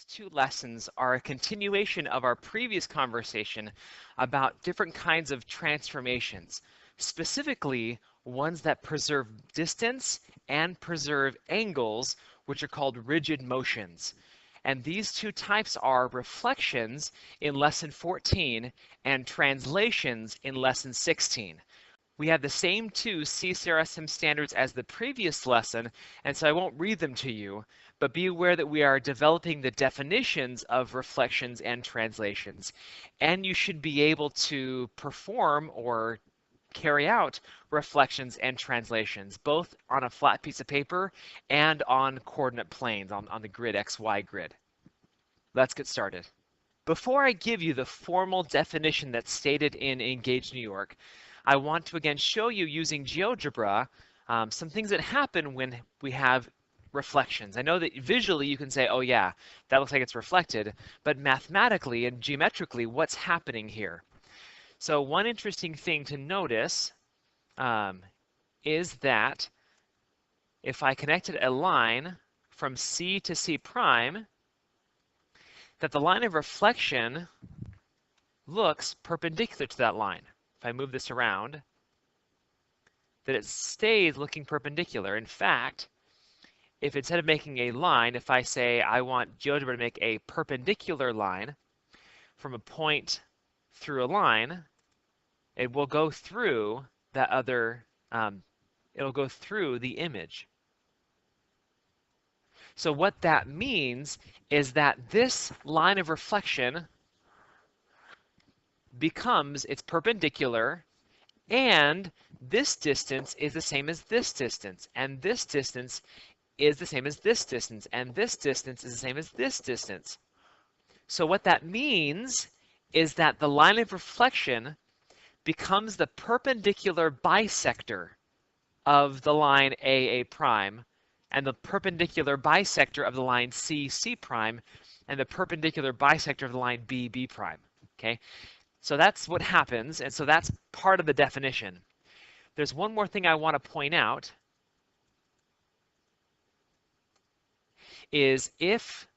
next two lessons are a continuation of our previous conversation about different kinds of transformations, specifically ones that preserve distance and preserve angles, which are called rigid motions. And these two types are reflections in lesson 14 and translations in lesson 16. We have the same two CCRSM standards as the previous lesson, and so I won't read them to you, but be aware that we are developing the definitions of reflections and translations. And you should be able to perform or carry out reflections and translations, both on a flat piece of paper and on coordinate planes, on the grid, XY grid. Let's get started. Before I give you the formal definition that's stated in Engage New York, I want to again show you using GeoGebra some things that happen when we have reflections. I know that visually you can say, oh yeah, that looks like it's reflected, but mathematically and geometrically, what's happening here? So one interesting thing to notice is that if I connected a line from C to C prime, that the line of reflection looks perpendicular to that line. If I move this around, that it stays looking perpendicular. In fact, if instead of making a line, if I say I want GeoGebra to make a perpendicular line from a point through a line, it will go through that other, it'll go through the image. So what that means is that this line of reflection becomes, it's perpendicular, and this distance is the same as this distance, and this distance is the same as this distance, and this distance is the same as this distance. So what that means is that the line of reflection becomes the perpendicular bisector of the line AA prime, and the perpendicular bisector of the line C prime, and the perpendicular bisector of the line B prime. Okay, so that's what happens, and so that's part of the definition. There's one more thing I want to point out, is if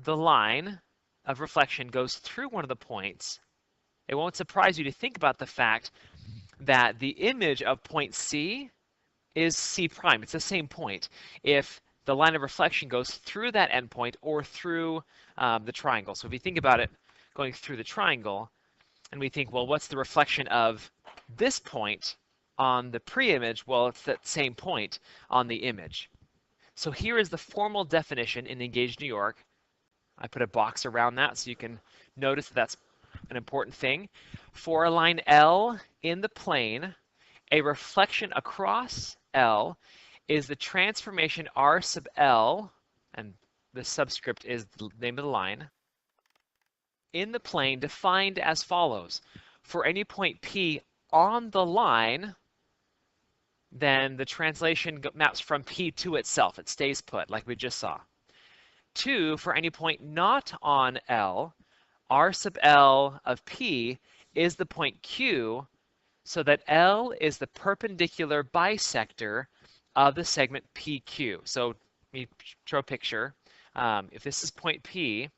the line of reflection goes through one of the points, it won't surprise you to think about the fact that the image of point C is C prime. It's the same point if the line of reflection goes through that endpoint or through the triangle. So if you think about it going through the triangle, and we think, well, what's the reflection of this point on the pre-image? Well, it's that same point on the image. So here is the formal definition in Engage New York. I put a box around that so you can notice that that's an important thing. For a line L in the plane, a reflection across L is the transformation R sub L, and the subscript is the name of the line, in the plane defined as follows. For any point P on the line, then the translation maps from P to itself. It stays put, like we just saw. 2, for any point not on L, R sub L of P is the point Q, so that L is the perpendicular bisector of the segment PQ. So let me draw a picture. If this is point P,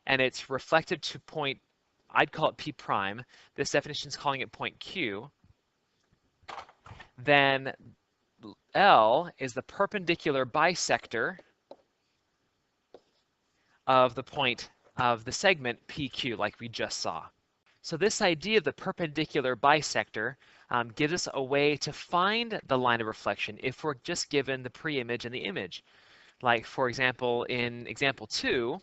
and it's reflected to point, I'd call it P prime, this definition is calling it point Q, then L is the perpendicular bisector of the point of the segment PQ, like we just saw. So this idea of the perpendicular bisector gives us a way to find the line of reflection if we're just given the pre-image and the image. Like, for example, in example 2,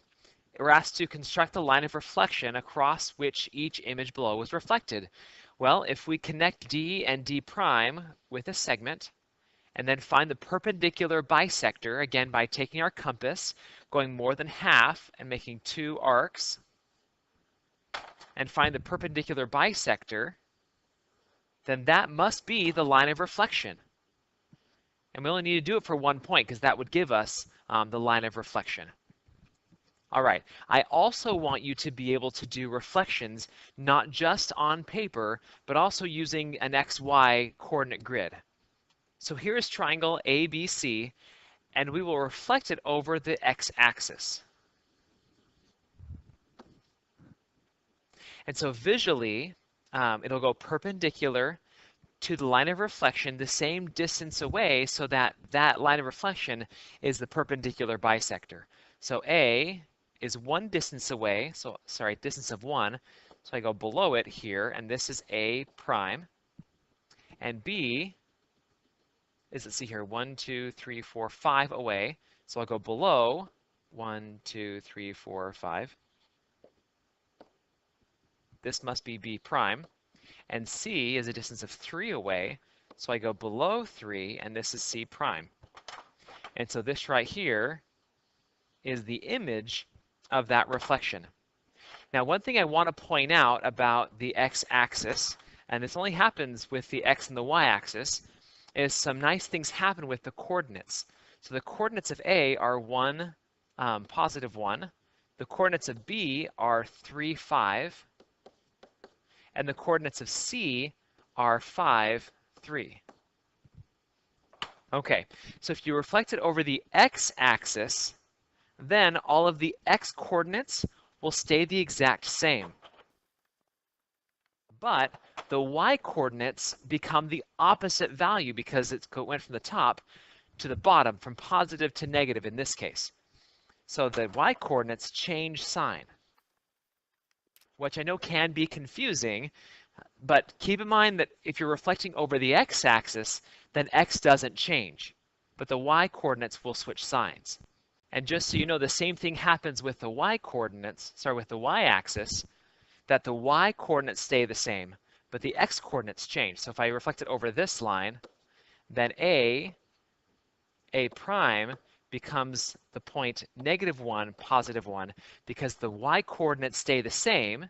we're asked to construct a line of reflection across which each image below is reflected. Well, if we connect D and D prime with a segment, and then find the perpendicular bisector, again by taking our compass, going more than half and making 2 arcs, and find the perpendicular bisector, then that must be the line of reflection. And we only need to do it for one point because that would give us the line of reflection. All right, I also want you to be able to do reflections not just on paper, but also using an XY coordinate grid. So here is triangle ABC, and we will reflect it over the x-axis. And so visually, it'll go perpendicular to the line of reflection the same distance away so that that line of reflection is the perpendicular bisector. So A is one distance away, so sorry, distance of 1. So I go below it here, and this is A prime. And B is, let's see here, 1, 2, 3, 4, 5 away. So I'll go below 1, 2, 3, 4, 5. This must be B prime. And C is a distance of 3 away. So I go below 3, and this is C prime. And so this right here is the image of that reflection. Now, one thing I want to point out about the x-axis, and this only happens with the x and the y-axis, is some nice things happen with the coordinates. So the coordinates of A are 1, positive 1. The coordinates of B are 3, 5. And the coordinates of C are 5, 3. Okay, so if you reflect it over the x-axis, then all of the x-coordinates will stay the exact same. But the y-coordinates become the opposite value because it went from the top to the bottom, from positive to negative in this case. So the y-coordinates change sign, which I know can be confusing, but keep in mind that if you're reflecting over the x-axis, then x doesn't change, but the y-coordinates will switch signs. And just so you know, the same thing happens with the y-coordinates, with the y-axis, that the y-coordinates stay the same, but the x-coordinates change. So if I reflect it over this line, then A prime becomes the point -1, +1, because the y-coordinates stay the same,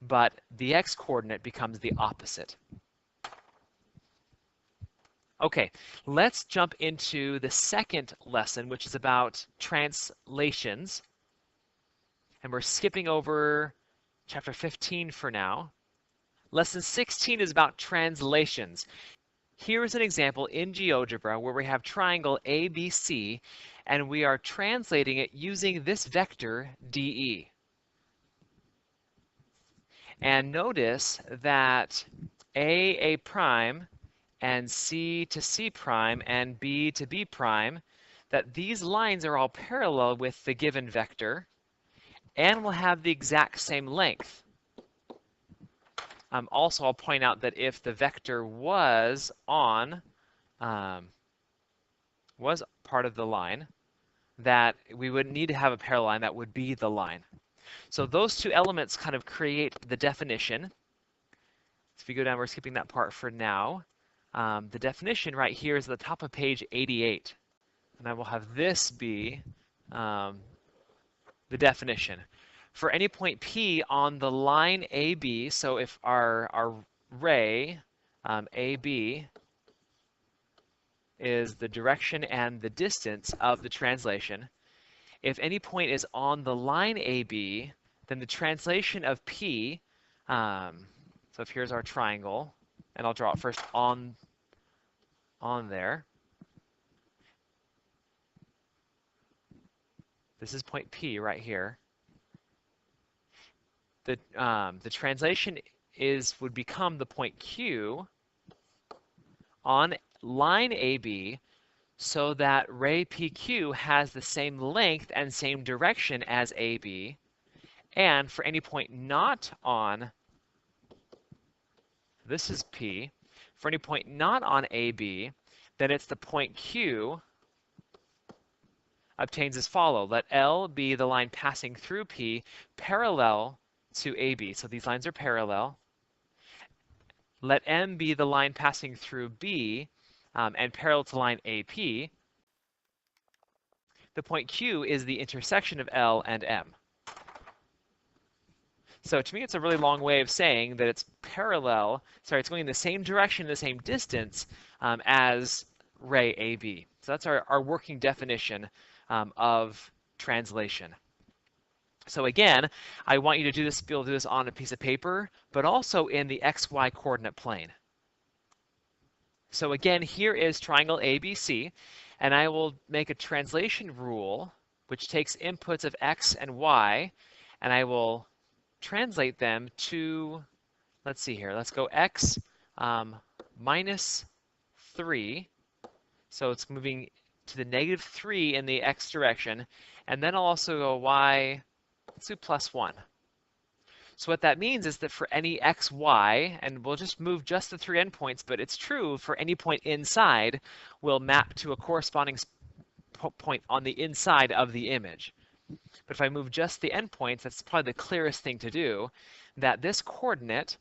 but the x-coordinate becomes the opposite. Okay, let's jump into the second lesson, which is about translations. And we're skipping over chapter 15 for now. Lesson 16 is about translations. Here is an example in GeoGebra where we have triangle ABC, and we are translating it using this vector DE. And notice that A prime and C to C prime and B to B prime, that these lines are all parallel with the given vector and will have the exact same length. Also, I'll point out that if the vector was part of the line, that we would need to have a parallel line that would be the line. So those two elements kind of create the definition. So if you go down, we're skipping that part for now. The definition right here is at the top of page 88. And I will have this be the definition. For any point P on the line AB, so if our ray AB is the direction and the distance of the translation, if any point is on the line AB, then the translation of P, so if here's our triangle, and I'll draw it first on there. This is point P right here. The translation would become the point Q on line AB, so that ray PQ has the same length and same direction as AB. And for any point not on, this is P, for any point not on AB, then it's the point Q obtains as follow. Let L be the line passing through P parallel to AB. So these lines are parallel. Let M be the line passing through B and parallel to line AP. The point Q is the intersection of L and M. So to me, it's a really long way of saying that it's parallel, it's going in the same direction, the same distance as ray AB. So that's our working definition of translation. So again, I want you to be able to do this on a piece of paper, but also in the XY coordinate plane. So again, here is triangle ABC, and I will make a translation rule which takes inputs of X and Y, and I will translate them to, let's see here, let's go x minus 3. So it's moving to the negative 3 in the x direction. And then I'll also go y, let's do plus 1. So what that means is that for any x, y, and we'll just move just the 3 endpoints, but it's true for any point inside, we'll map to a corresponding point on the inside of the image. But if I move just the endpoints, that's probably the clearest thing to do, that this coordinate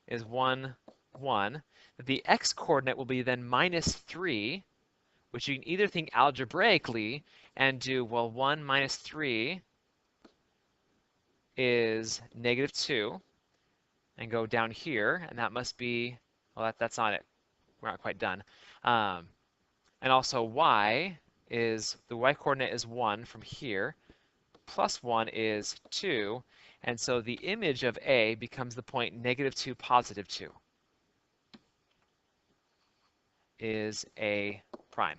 is 1, 1. The x coordinate will be then minus 3, which you can either think algebraically and do, well, 1 minus 3 is negative 2, and go down here, and that must be, well, that's not it. We're not quite done. And also y is, the y coordinate is 1 from here, plus 1 is 2, and so the image of A becomes the point negative 2, positive 2 is A prime.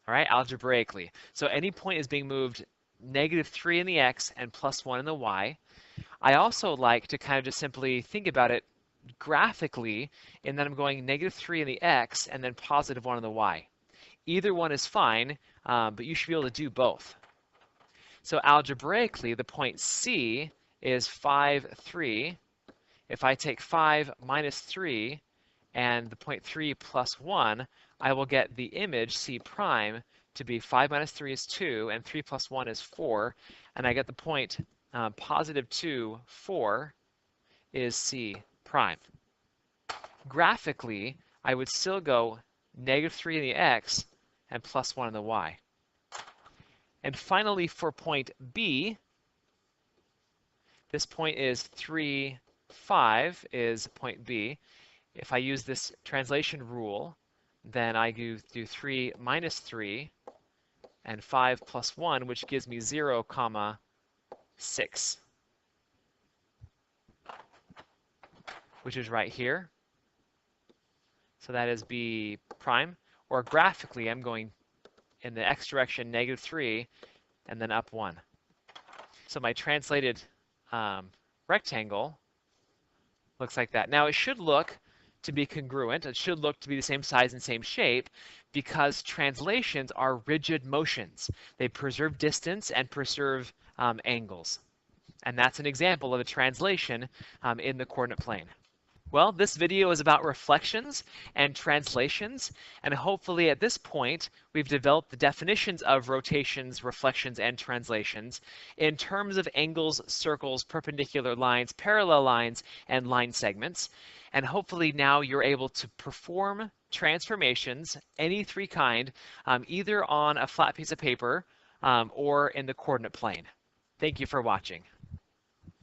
All right, algebraically. So any point is being moved negative 3 in the x and plus 1 in the y. I also like to kind of just simply think about it graphically in that I'm going negative 3 in the x and then positive 1 in the y. Either one is fine, but you should be able to do both. So algebraically, the point C is 5, 3. If I take 5 minus 3 and the point 3 plus 1, I will get the image C prime to be 5 minus 3 is 2, and 3 plus 1 is 4, and I get the point positive 2, 4 is C prime. Graphically, I would still go negative 3 in the x and plus 1 in the y. And finally, for point B, this point is 3, 5 is point B. If I use this translation rule, then I do 3 minus 3 and 5 plus 1, which gives me 0, 6, which is right here. So that is B prime. Or graphically, I'm going in the x direction, negative 3, and then up 1. So my translated rectangle looks like that. Now it should look to be congruent. It should look to be the same size and same shape because translations are rigid motions. They preserve distance and preserve angles. And that's an example of a translation in the coordinate plane. Well, this video is about reflections and translations, and hopefully at this point we've developed the definitions of rotations, reflections, and translations in terms of angles, circles, perpendicular lines, parallel lines, and line segments. And hopefully now you're able to perform transformations, any three kind, either on a flat piece of paper or in the coordinate plane. Thank you for watching.